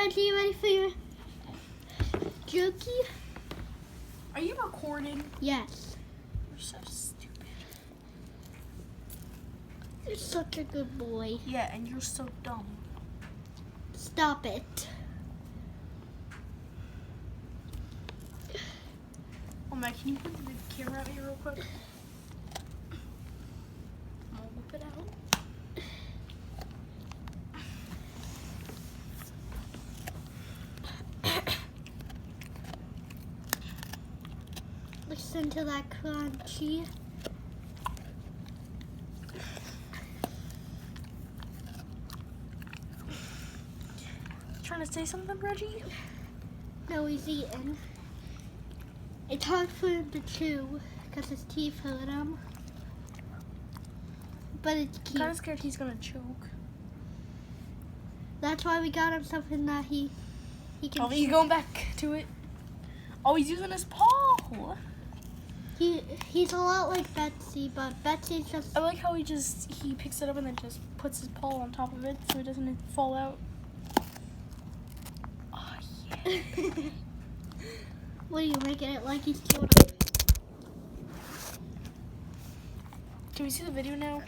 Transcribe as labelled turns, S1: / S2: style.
S1: Reggie, you ready for your jerky?
S2: Are you recording?
S1: Yes.
S2: You're so stupid.
S1: You're such a good boy.
S2: Yeah, and you're so dumb.
S1: Stop it.
S2: Oh my, can you put the camera out here real quick? I'm gonna whip it out.
S1: Listen to that crunchy.
S2: Trying to say something, Reggie?
S1: No, he's eating. It's hard for him to chew because his teeth hurt him. But it's
S2: I'm
S1: cute.
S2: kind of scared he's gonna choke.
S1: That's why we got him something that he can.
S2: Oh, he's going back to it. Oh, he's using his paw.
S1: He's a lot like Betsy, but Betsy's just.
S2: I like how he picks it up and then just puts his paw on top of it so it doesn't fall out. Oh yeah.
S1: What are you making it like he's chewing?
S2: Can we see the video now?